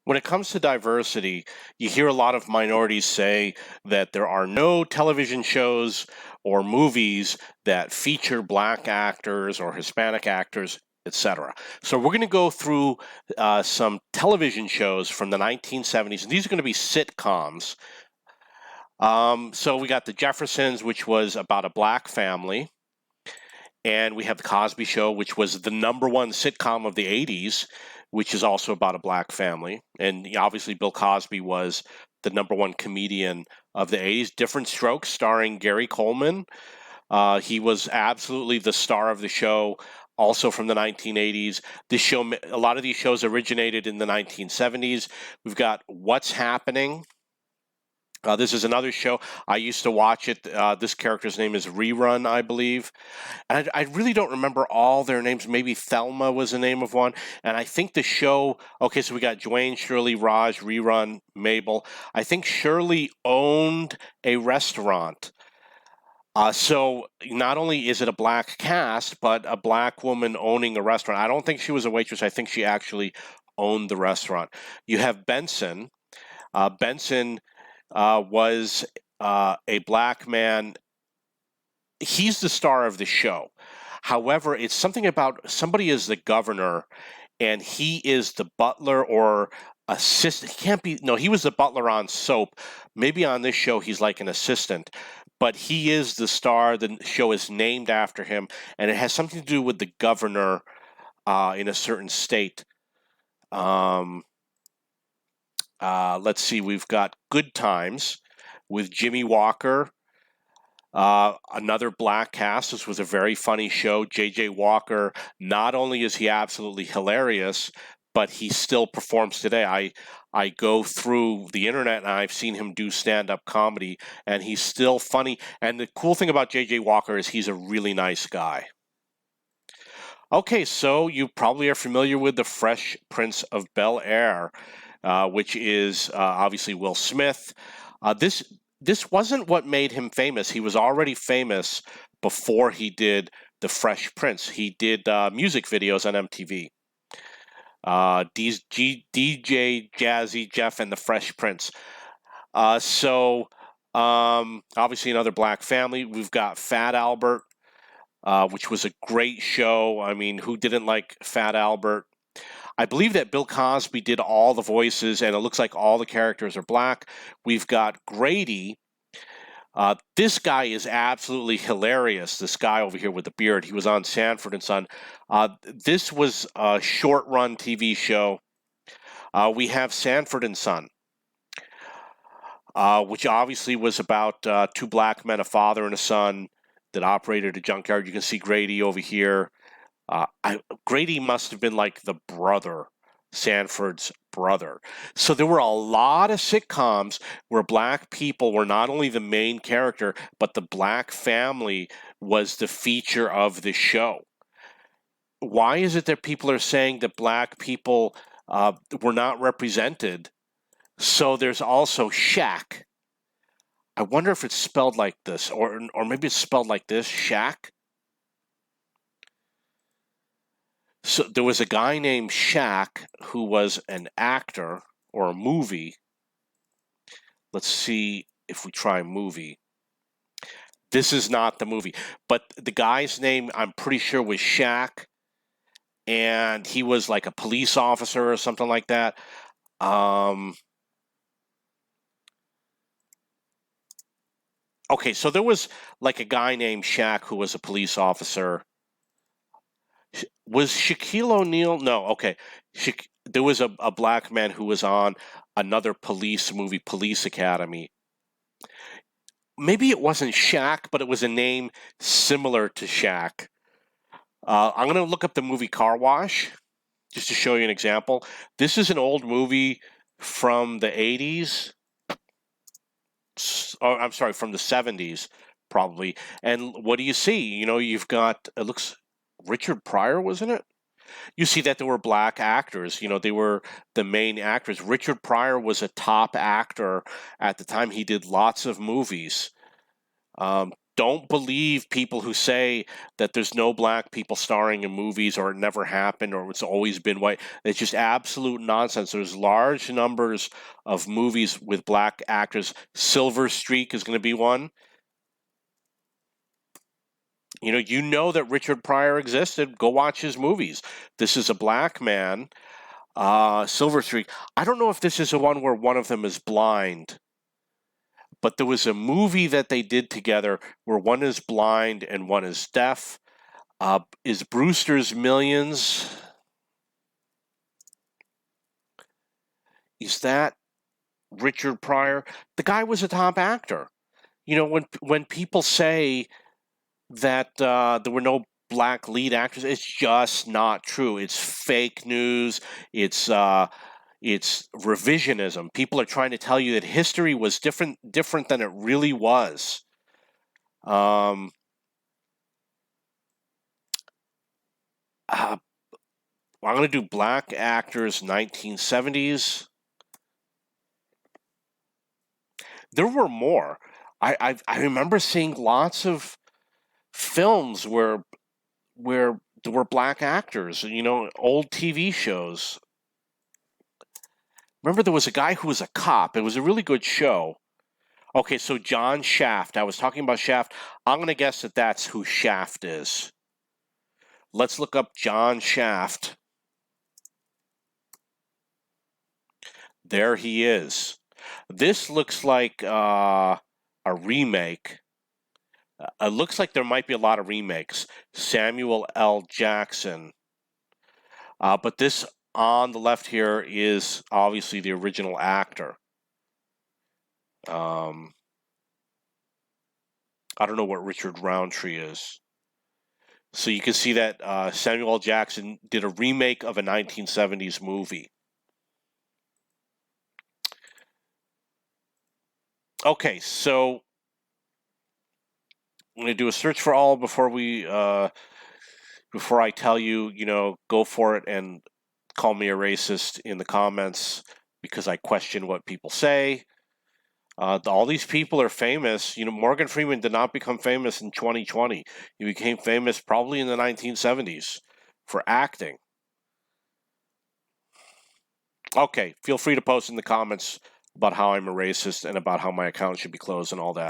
When it comes to diversity, you hear a lot of minorities say that there are no television shows or movies that feature black actors or Hispanic actors, etc. So we're going to go through some television shows from the 1970s, and these are going to be sitcoms. So we got The Jeffersons, which was about a black family. And we have The Cosby Show, which was the #1 sitcom of the 80s, which is also about a black family. And obviously, Bill Cosby was the #1 comedian of the 80s. Different Strokes, starring Gary Coleman. He was absolutely the star of the show, also from the 1980s. This show, a lot of these shows originated in the 1970s. We've got What's Happening. This is another show. I used to watch it. This character's name is Rerun, I believe. And I really don't remember all their names. Maybe Thelma was the name of one. And I think the show, okay, so we got Dwayne, Shirley, Raj, Rerun, Mabel. I think Shirley owned a restaurant. So not only is it a black cast, but a black woman owning a restaurant. I don't think she was a waitress. I think she actually owned the restaurant. You have Benson. Benson was a black man. He's the star of the show. However, it's something about somebody is the governor and he is the butler or assistant. He can't be, no, he was the butler on Soap. Maybe on this show he's like an assistant, but he is the star. The show is named after him, and it has something to do with the governor in a certain state. Let's see, we've got Good Times with Jimmy Walker. Another black cast. This was a very funny show. J.J. Walker, not only is he absolutely hilarious, but he still performs today. I go through the internet and I've seen him do stand-up comedy, and he's still funny. And the cool thing about J.J. Walker is he's a really nice guy. Okay, so you probably are familiar with The Fresh Prince of Bel-Air, which is obviously Will Smith. This wasn't what made him famous. He was already famous before he did The Fresh Prince. He did music videos on MTV. DJ Jazzy Jeff and The Fresh Prince. Obviously another black family. We've got Fat Albert, which was a great show. I mean, who didn't like Fat Albert? I believe that Bill Cosby did all the voices, and it looks like all the characters are black. We've got Grady. This guy is absolutely hilarious, this guy over here with the beard. He was on Sanford and Son. This was a short-run TV show. We have Sanford and Son, which obviously was about two black men, a father and a son, that operated a junkyard. You can see Grady over here. Grady must have been like the brother, Sanford's brother. So there were a lot of sitcoms where black people were not only the main character, but the black family was the feature of the show. Why is it that people are saying that black people were not represented? So there's also Shaq. I wonder if it's spelled like this, or maybe it's spelled like this, Shaq. So there was a guy named Shaq who was an actor or a movie. Let's see if we try movie. This is not the movie, but the guy's name I'm pretty sure was Shaq, and he was like a police officer or something like that. Okay, so there was like a guy named Shaq who was a police officer. Was Shaquille O'Neal? No, okay. There was a black man who was on another police movie, Police Academy. Maybe it wasn't Shaq, but it was a name similar to Shaq. I'm going to look up the movie Car Wash just to show you an example. This is an old movie from the 80s. I'm sorry, from the 70s, probably. And what do you see? You know, you've got, it looks, Richard Pryor, wasn't it? You see that there were black actors. You know, they were the main actors. Richard Pryor was a top actor at the time. He did lots of movies. don't believe people who say that there's no black people starring in movies or it never happened or it's always been white. It's just absolute nonsense. There's large numbers of movies with black actors. Silver Streak is going to be one. You know that Richard Pryor existed. Go watch his movies. This is a black man. Silver Streak. I don't know if this is the one where one of them is blind, but there was a movie that they did together where one is blind and one is deaf. Is Brewster's Millions? Is that Richard Pryor? The guy was a top actor. When people say that there were no black lead actors, it's just not true. It's fake news. It's revisionism. People are trying to tell you that history was different than it really was. I'm going to do black actors 1970s. There were more. I remember seeing lots of films where there were black actors, old TV shows. Remember there was a guy who was a cop. It was a really good show. Okay, so John Shaft. I was talking about Shaft. I'm going to guess that that's who Shaft is. Let's look up John Shaft. There he is. This looks like a remake. It looks like there might be a lot of remakes. Samuel L. Jackson. But this on the left here is obviously the original actor. I don't know what Richard Roundtree is. So you can see that Samuel L. Jackson did a remake of a 1970s movie. Okay, so I'm going to do a search for all before I tell you, go for it and call me a racist in the comments because I question what people say. All these people are famous. Morgan Freeman did not become famous in 2020. He became famous probably in the 1970s for acting. Okay, feel free to post in the comments about how I'm a racist and about how my account should be closed and all that.